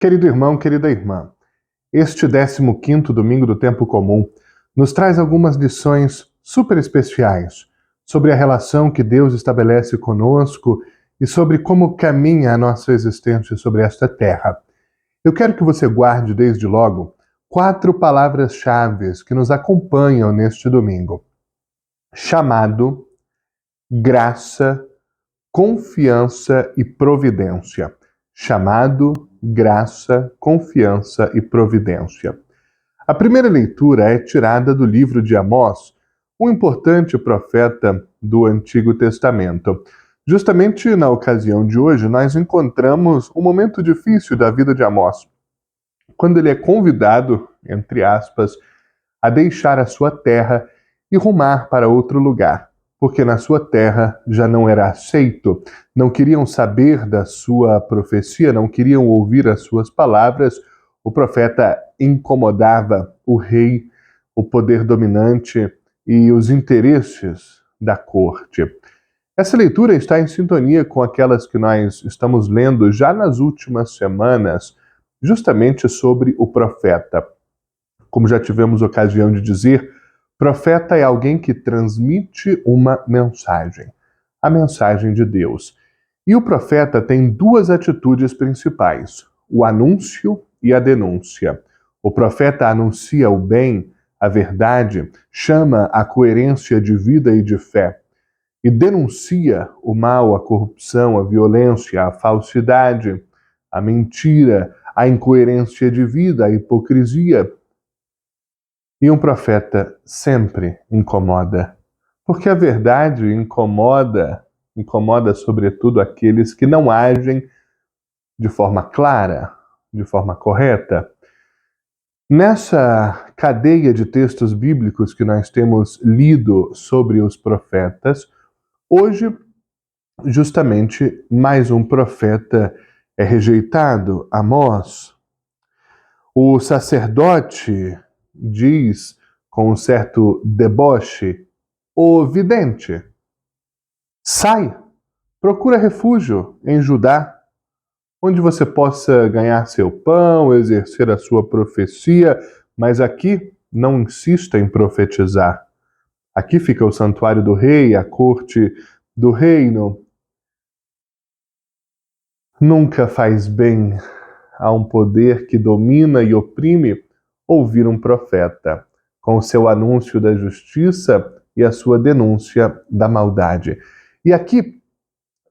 Querido irmão, querida irmã, este 15º domingo do tempo comum nos traz algumas lições super especiais sobre a relação que Deus estabelece conosco e sobre como caminha a nossa existência sobre esta terra. Eu quero que você guarde desde logo 4 palavras-chave que nos acompanham neste domingo: chamado, graça, confiança e providência. Chamado, graça, confiança e providência. A primeira leitura é tirada do livro de Amós, um importante profeta do Antigo Testamento. Justamente na ocasião de hoje, nós encontramos um momento difícil da vida de Amós, quando ele é convidado, entre aspas, a deixar a sua terra e rumar para outro lugar, porque na sua terra já não era aceito, não queriam saber da sua profecia, não queriam ouvir as suas palavras. O profeta incomodava o rei, o poder dominante e os interesses da corte. Essa leitura está em sintonia com aquelas que nós estamos lendo já nas últimas semanas, justamente sobre o profeta. Como já tivemos ocasião de dizer, profeta é alguém que transmite uma mensagem, a mensagem de Deus. E o profeta tem 2 atitudes principais: o anúncio e a denúncia. O profeta anuncia o bem, a verdade, chama a coerência de vida e de fé, e denuncia o mal, a corrupção, a violência, a falsidade, a mentira, a incoerência de vida, a hipocrisia. E um profeta sempre incomoda, porque a verdade incomoda sobretudo aqueles que não agem de forma clara, de forma correta. Nessa cadeia de textos bíblicos que nós temos lido sobre os profetas, hoje, justamente, mais um profeta é rejeitado, Amós. O sacerdote diz, com um certo deboche: "O vidente, sai, procura refúgio em Judá, onde você possa ganhar seu pão, exercer a sua profecia, mas aqui não insista em profetizar. Aqui fica o santuário do rei, a corte do reino. Nunca faz bem a um poder que domina e oprime ouvir um profeta, com o seu anúncio da justiça e a sua denúncia da maldade." E aqui,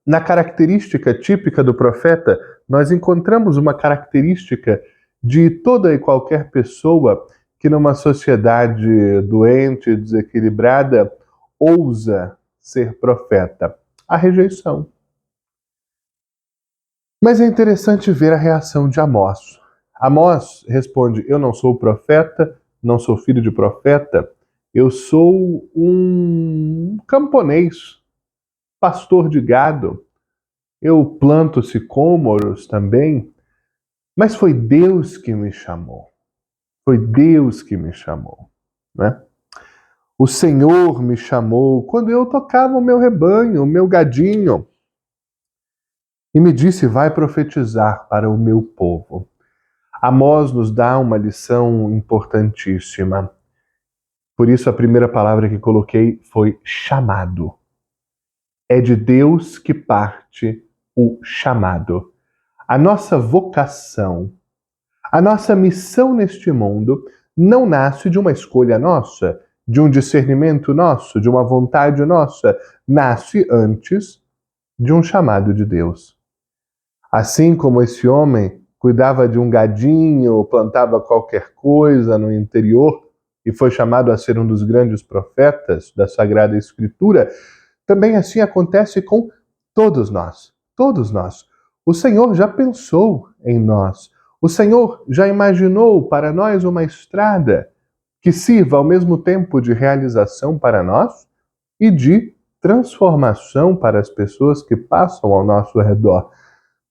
na característica típica do profeta, nós encontramos uma característica de toda e qualquer pessoa que numa sociedade doente, desequilibrada, ousa ser profeta: a rejeição. Mas é interessante ver a reação de Amós. Amós responde: "Eu não sou profeta, não sou filho de profeta, eu sou um camponês, pastor de gado. Eu planto sicômoros também, mas foi Deus que me chamou. Foi Deus que me chamou, né? O Senhor me chamou quando eu tocava o meu rebanho, o meu gadinho, e me disse: vai profetizar para o meu povo." Amós nos dá uma lição importantíssima. Por isso a primeira palavra que coloquei foi chamado. É de Deus que parte o chamado. A nossa vocação, a nossa missão neste mundo não nasce de uma escolha nossa, de um discernimento nosso, de uma vontade nossa. Nasce antes de um chamado de Deus. Assim como esse homem cuidava de um gadinho, plantava qualquer coisa no interior e foi chamado a ser um dos grandes profetas da Sagrada Escritura, também assim acontece com todos nós. Todos nós. O Senhor já pensou em nós. O Senhor já imaginou para nós uma estrada que sirva ao mesmo tempo de realização para nós e de transformação para as pessoas que passam ao nosso redor,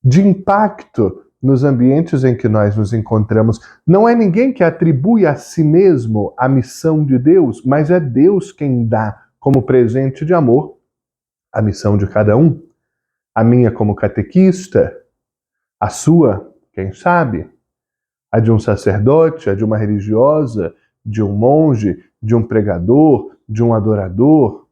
de impacto nos ambientes em que nós nos encontramos. Não é ninguém que atribui a si mesmo a missão de Deus, mas é Deus quem dá como presente de amor a missão de cada um. A minha como catequista, a sua, Quem sabe? A de um sacerdote, a de uma religiosa, de um monge, de um pregador, de um adorador,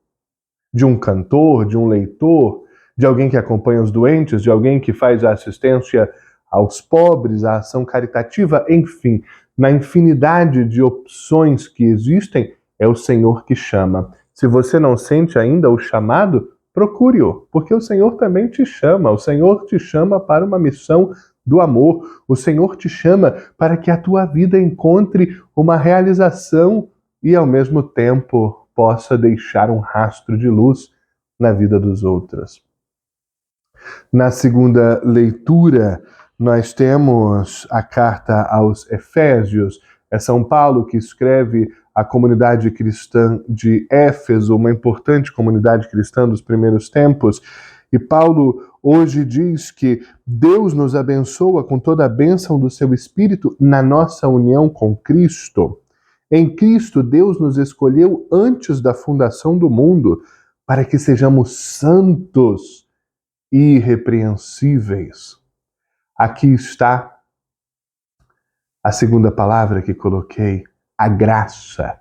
de um cantor, de um leitor, de alguém que acompanha os doentes, de alguém que faz a assistência aos pobres, a ação caritativa, enfim, na infinidade de opções que existem, é o Senhor que chama. Se você não sente ainda o chamado, procure-o, porque o Senhor também te chama. O Senhor te chama para uma missão do amor. O Senhor te chama para que a tua vida encontre uma realização e, ao mesmo tempo, possa deixar um rastro de luz na vida dos outros. Na segunda leitura, nós temos a carta aos Efésios. É São Paulo que escreve à comunidade cristã de Éfeso, uma importante comunidade cristã dos primeiros tempos. E Paulo hoje diz que Deus nos abençoa com toda a bênção do seu Espírito na nossa união com Cristo. Em Cristo, Deus nos escolheu antes da fundação do mundo para que sejamos santos e irrepreensíveis. Aqui está a segunda palavra que coloquei, a graça.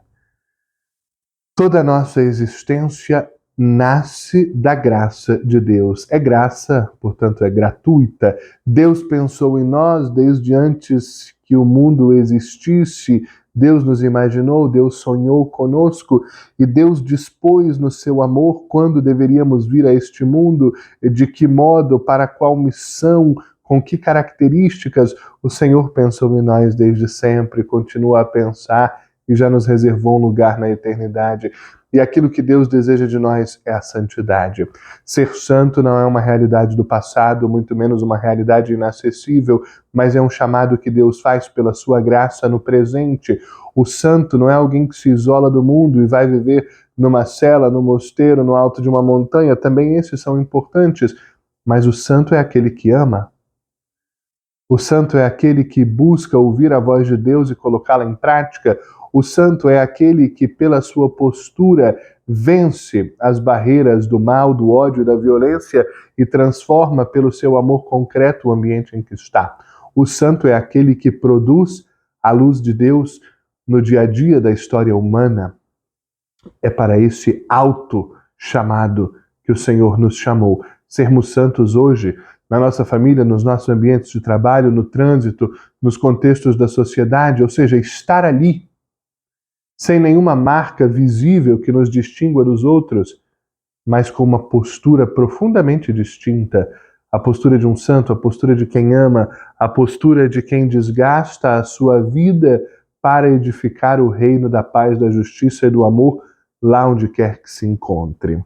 Toda a nossa existência nasce da graça de Deus. É graça, portanto, é gratuita. Deus pensou em nós desde antes que o mundo existisse. Deus nos imaginou, Deus sonhou conosco e Deus dispôs no seu amor quando deveríamos vir a este mundo, de que modo, para qual missão, com que características. O Senhor pensou em nós desde sempre, continua a pensar e já nos reservou um lugar na eternidade. E aquilo que Deus deseja de nós é a santidade. Ser santo não é uma realidade do passado, muito menos uma realidade inacessível, mas é um chamado que Deus faz pela sua graça no presente. O santo não é alguém que se isola do mundo e vai viver numa cela, no mosteiro, no alto de uma montanha. Também esses são importantes, mas o santo é aquele que ama. O santo é aquele que busca ouvir a voz de Deus e colocá-la em prática. O santo é aquele que, pela sua postura, vence as barreiras do mal, do ódio e da violência e transforma pelo seu amor concreto o ambiente em que está. O santo é aquele que produz a luz de Deus no dia a dia da história humana. É para esse alto chamado que o Senhor nos chamou. Sermos santos hoje, na nossa família, nos nossos ambientes de trabalho, no trânsito, nos contextos da sociedade, ou seja, estar ali, sem nenhuma marca visível que nos distingua dos outros, mas com uma postura profundamente distinta, a postura de um santo, a postura de quem ama, a postura de quem desgasta a sua vida para edificar o reino da paz, da justiça e do amor lá onde quer que se encontre.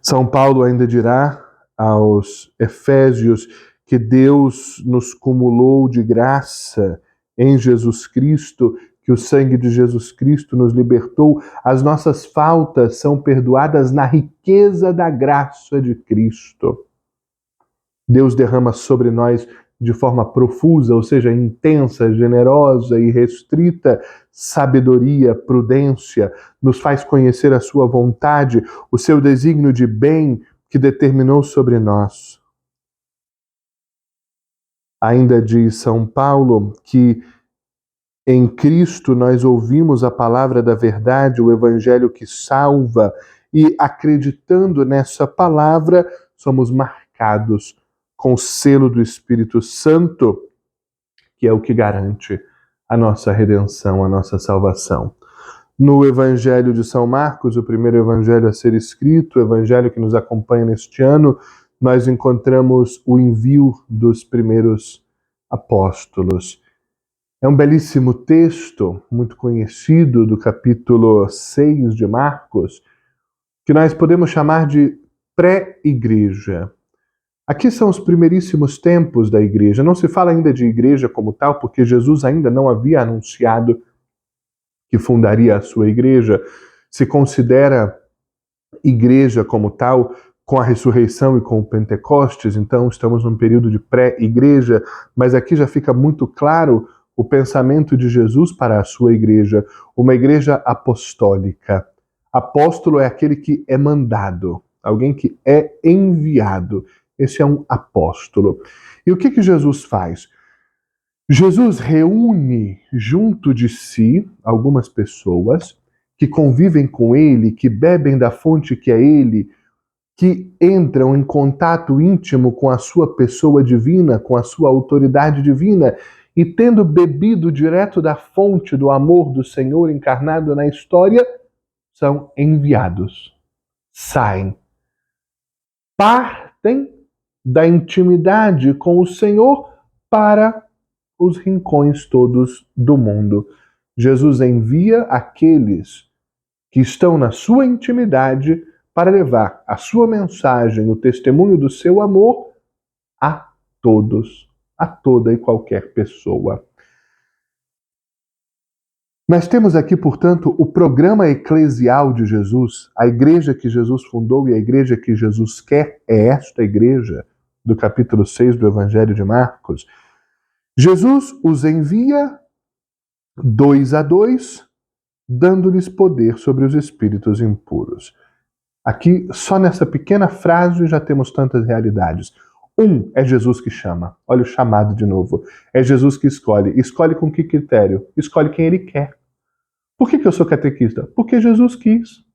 São Paulo ainda dirá aos Efésios que Deus nos cumulou de graça em Jesus Cristo, que o sangue de Jesus Cristo nos libertou, as nossas faltas são perdoadas na riqueza da graça de Cristo. Deus derrama sobre nós de forma profusa, ou seja, intensa, generosa e restrita, sabedoria, prudência, nos faz conhecer a sua vontade, o seu desígnio de bem que determinou sobre nós. Ainda diz São Paulo que em Cristo nós ouvimos a palavra da verdade, o evangelho que salva, e acreditando nessa palavra, somos marcados com o selo do Espírito Santo, que é o que garante a nossa redenção, a nossa salvação. No Evangelho de São Marcos, o primeiro evangelho a ser escrito, o evangelho que nos acompanha neste ano, nós encontramos o envio dos primeiros apóstolos. É um belíssimo texto, muito conhecido, do capítulo 6 de Marcos, que nós podemos chamar de pré-igreja. Aqui são os primeiríssimos tempos da igreja. Não se fala ainda de igreja como tal, porque Jesus ainda não havia anunciado que fundaria a sua igreja. Se considera igreja como tal com a ressurreição e com o Pentecostes, então estamos num período de pré-igreja, mas aqui já fica muito claro o pensamento de Jesus para a sua igreja, uma igreja apostólica. Apóstolo é aquele que é mandado, alguém que é enviado. Esse é um apóstolo. E o que Jesus faz? Jesus reúne junto de si algumas pessoas que convivem com ele, que bebem da fonte que é ele, que entram em contato íntimo com a sua pessoa divina, com a sua autoridade divina, e tendo bebido direto da fonte do amor do Senhor encarnado na história, são enviados, saem, partem da intimidade com o Senhor para os rincões todos do mundo. Jesus envia aqueles que estão na sua intimidade para levar a sua mensagem, o testemunho do seu amor a todos, a toda e qualquer pessoa. Nós temos aqui, portanto, o programa eclesial de Jesus, a igreja que Jesus fundou e a igreja que Jesus quer é esta igreja, do capítulo 6 do Evangelho de Marcos. Jesus os envia 2 a 2, dando-lhes poder sobre os espíritos impuros. Aqui, só nessa pequena frase, já temos tantas realidades. É Jesus que chama. Olha o chamado de novo. É Jesus que escolhe. Escolhe com que critério? Escolhe quem ele quer. Por que eu sou catequista? Porque Jesus quis.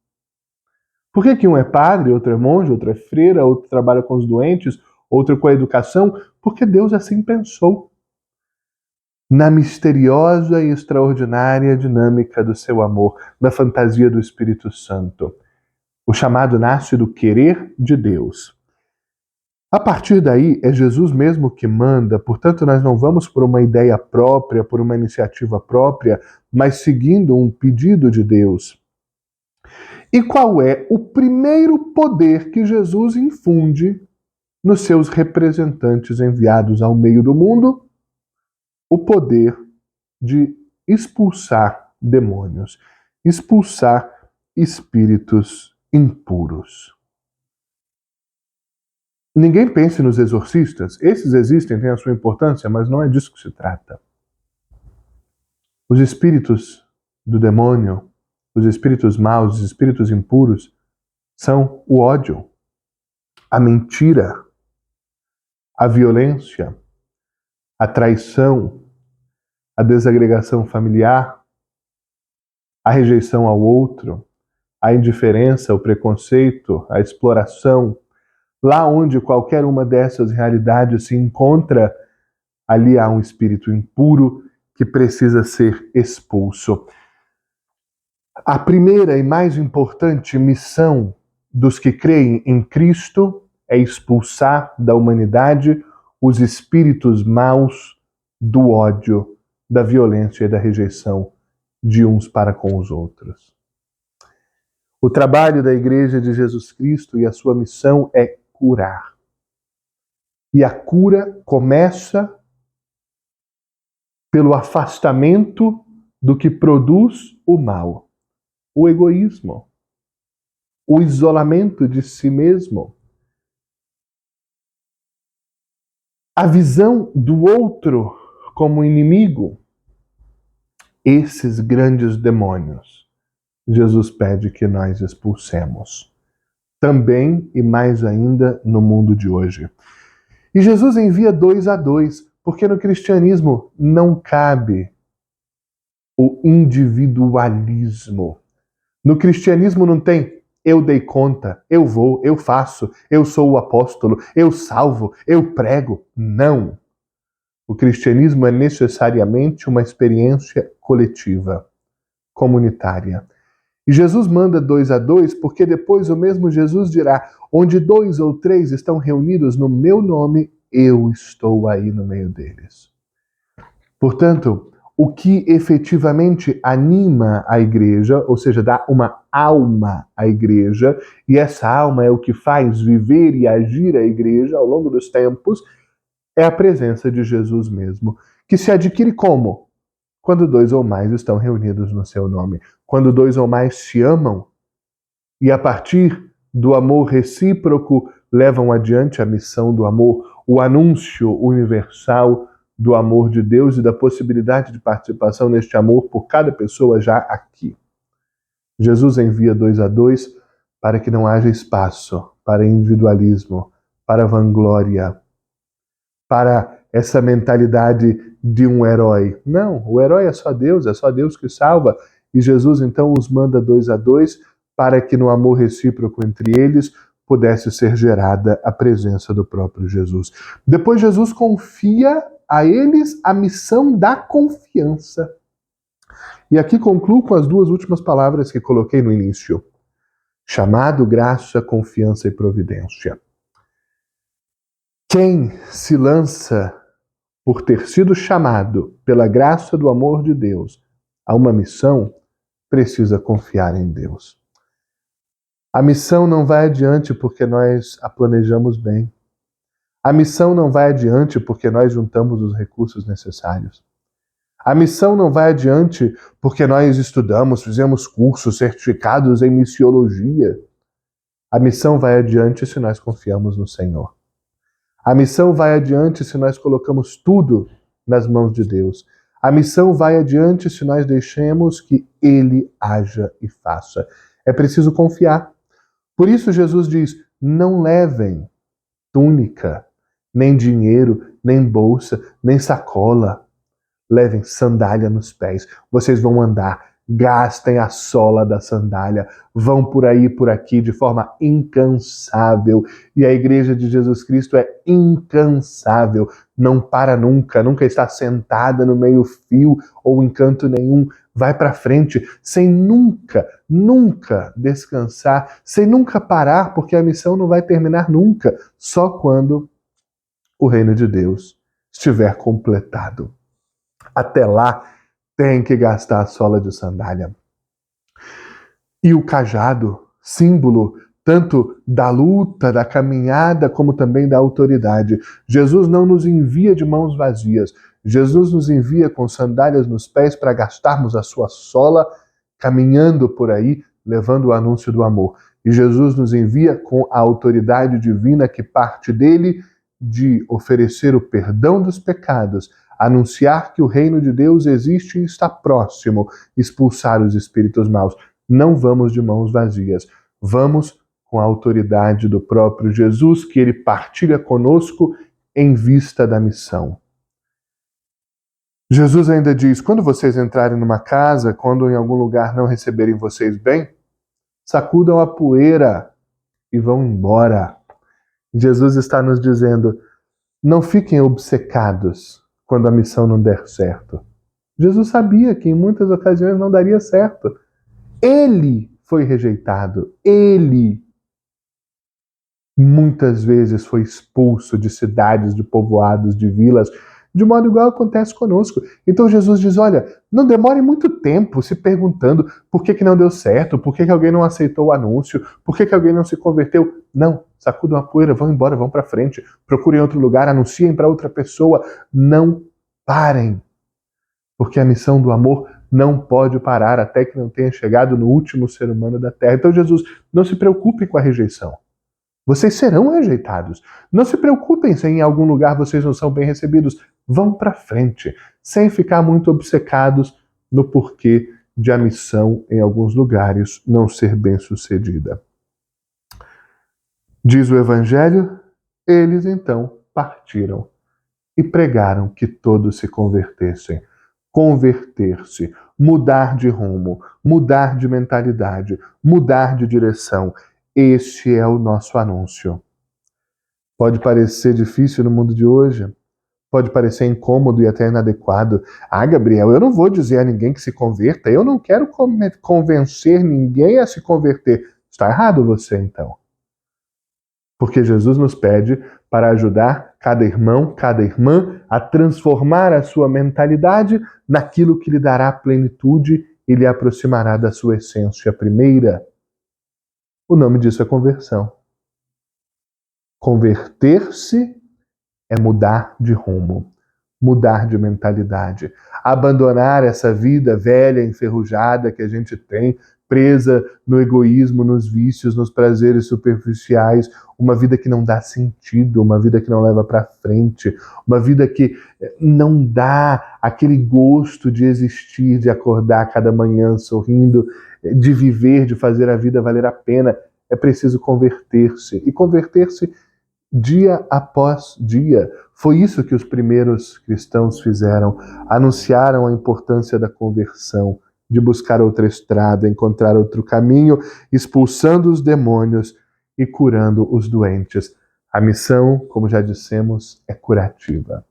Por que um é padre, outro é monge, outro é freira, outro trabalha com os doentes, outro com a educação? Porque Deus assim pensou. Na misteriosa e extraordinária dinâmica do seu amor, na fantasia do Espírito Santo. O chamado nasce do querer de Deus. A partir daí, é Jesus mesmo que manda, portanto, nós não vamos por uma ideia própria, por uma iniciativa própria, mas seguindo um pedido de Deus. E qual é o primeiro poder que Jesus infunde nos seus representantes enviados ao meio do mundo? O poder de expulsar demônios, expulsar espíritos impuros. Ninguém pense nos exorcistas. Esses existem, têm a sua importância, mas não é disso que se trata. Os espíritos do demônio, os espíritos maus, os espíritos impuros, são o ódio, a mentira, a violência, a traição, a desagregação familiar, a rejeição ao outro, a indiferença, o preconceito, a exploração. Lá onde qualquer uma dessas realidades se encontra, ali há um espírito impuro que precisa ser expulso. A primeira e mais importante missão dos que creem em Cristo é expulsar da humanidade os espíritos maus do ódio, da violência e da rejeição de uns para com os outros. O trabalho da Igreja de Jesus Cristo e a sua missão é curar. E a cura começa pelo afastamento do que produz o mal, o egoísmo, o isolamento de si mesmo, a visão do outro como inimigo. Esses grandes demônios, Jesus pede que nós expulsemos. Também e mais ainda no mundo de hoje. E Jesus envia 2 a 2, porque no cristianismo não cabe o individualismo. No cristianismo não tem eu dei conta, eu vou, eu faço, eu sou o apóstolo, eu salvo, eu prego. Não. O cristianismo é necessariamente uma experiência coletiva, comunitária. E Jesus manda 2 a 2, porque depois o mesmo Jesus dirá: onde 2 ou 3 estão reunidos no meu nome, eu estou aí no meio deles. Portanto, o que efetivamente anima a igreja, ou seja, dá uma alma à igreja, e essa alma é o que faz viver e agir a igreja ao longo dos tempos, é a presença de Jesus mesmo, que se adquire como? Quando 2 ou mais estão reunidos no seu nome. Quando 2 ou mais se amam e a partir do amor recíproco levam adiante a missão do amor, o anúncio universal do amor de Deus e da possibilidade de participação neste amor por cada pessoa já aqui. Jesus envia 2 a 2 para que não haja espaço para individualismo, para vanglória, para essa mentalidade de um herói. Não, o herói é só Deus que salva. E Jesus então os manda 2 a 2 para que no amor recíproco entre eles pudesse ser gerada a presença do próprio Jesus. Depois Jesus confia a eles a missão da confiança. E aqui concluo com as duas últimas palavras que coloquei no início. Chamado, graça, confiança e providência. Quem se lança por ter sido chamado pela graça do amor de Deus a uma missão, precisa confiar em Deus. A missão não vai adiante porque nós a planejamos bem. A missão não vai adiante porque nós juntamos os recursos necessários. A missão não vai adiante porque nós estudamos, fizemos cursos, certificados em missiologia. A missão vai adiante se nós confiamos no Senhor. A missão vai adiante se nós colocamos tudo nas mãos de Deus. A missão vai adiante se nós deixemos que Ele haja e faça. É preciso confiar. Por isso Jesus diz, não levem túnica, nem dinheiro, nem bolsa, nem sacola. Levem sandália nos pés. Vocês vão andar, gastem a sola da sandália, vão por aí, por aqui, de forma incansável. E a Igreja de Jesus Cristo é incansável, não para nunca, nunca está sentada no meio-fio ou em canto nenhum. Vai para frente, sem nunca descansar, sem nunca parar, porque a missão não vai terminar nunca, só quando o reino de Deus estiver completado. Até lá, tem que gastar a sola de sandália. E o cajado, símbolo tanto da luta, da caminhada, como também da autoridade. Jesus não nos envia de mãos vazias. Jesus nos envia com sandálias nos pés para gastarmos a sua sola, caminhando por aí, levando o anúncio do amor. E Jesus nos envia com a autoridade divina que parte dele de oferecer o perdão dos pecados, anunciar que o reino de Deus existe e está próximo, expulsar os espíritos maus. Não vamos de mãos vazias. Vamos com a autoridade do próprio Jesus, que ele partilha conosco em vista da missão. Jesus ainda diz, quando vocês entrarem numa casa, quando em algum lugar não receberem vocês bem, sacudam a poeira e vão embora. Jesus está nos dizendo, não fiquem obcecados quando a missão não der certo. Jesus sabia que em muitas ocasiões não daria certo. Ele foi rejeitado. Ele muitas vezes foi expulso de cidades, de povoados, de vilas, de modo igual acontece conosco. Então Jesus diz, olha, não demore muito tempo se perguntando por que não deu certo, por que alguém não aceitou o anúncio, por que alguém não se converteu. Não, sacudam a poeira, vão embora, vão para frente, procurem outro lugar, anunciem para outra pessoa. Não parem, porque a missão do amor não pode parar até que não tenha chegado no último ser humano da Terra. Então Jesus, não se preocupe com a rejeição. Vocês serão rejeitados. Não se preocupem se em algum lugar vocês não são bem recebidos. Vão para frente, sem ficar muito obcecados no porquê de a missão em alguns lugares não ser bem sucedida. Diz o Evangelho, eles então partiram e pregaram que todos se convertessem. Converter-se, mudar de rumo, mudar de mentalidade, mudar de direção. Este é o nosso anúncio. Pode parecer difícil no mundo de hoje, pode parecer incômodo e até inadequado. Ah, Gabriel, eu não vou dizer a ninguém que se converta, eu não quero convencer ninguém a se converter. Está errado você, então. Porque Jesus nos pede para ajudar cada irmão, cada irmã a transformar a sua mentalidade naquilo que lhe dará plenitude e lhe aproximará da sua essência primeira. O nome disso é conversão. Converter-se é mudar de rumo, mudar de mentalidade, abandonar essa vida velha, enferrujada que a gente tem, presa no egoísmo, nos vícios, nos prazeres superficiais, uma vida que não dá sentido, uma vida que não leva para frente, uma vida que não dá aquele gosto de existir, de acordar cada manhã sorrindo, de viver, de fazer a vida valer a pena. É preciso converter-se. E converter-se dia após dia. Foi isso que os primeiros cristãos fizeram. Anunciaram a importância da conversão, de buscar outra estrada, encontrar outro caminho, expulsando os demônios e curando os doentes. A missão, como já dissemos, é curativa.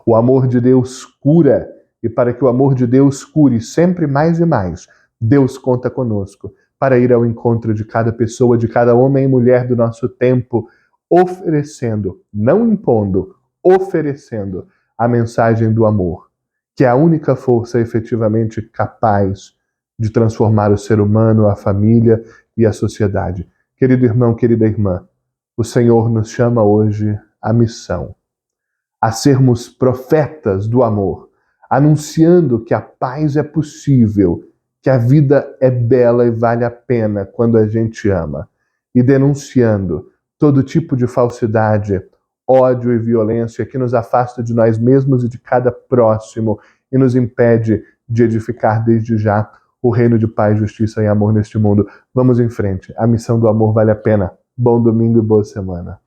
O amor de Deus cura, e para que o amor de Deus cure sempre mais e mais, Deus conta conosco para ir ao encontro de cada pessoa, de cada homem e mulher do nosso tempo, oferecendo, não impondo, oferecendo a mensagem do amor, que é a única força efetivamente capaz de transformar o ser humano, a família e a sociedade. Querido irmão, querida irmã, o Senhor nos chama hoje à missão, a sermos profetas do amor, anunciando que a paz é possível, que a vida é bela e vale a pena quando a gente ama, e denunciando todo tipo de falsidade, ódio e violência que nos afasta de nós mesmos e de cada próximo e nos impede de edificar desde já o reino de paz, justiça e amor neste mundo. Vamos em frente. A missão do amor vale a pena. Bom domingo e boa semana.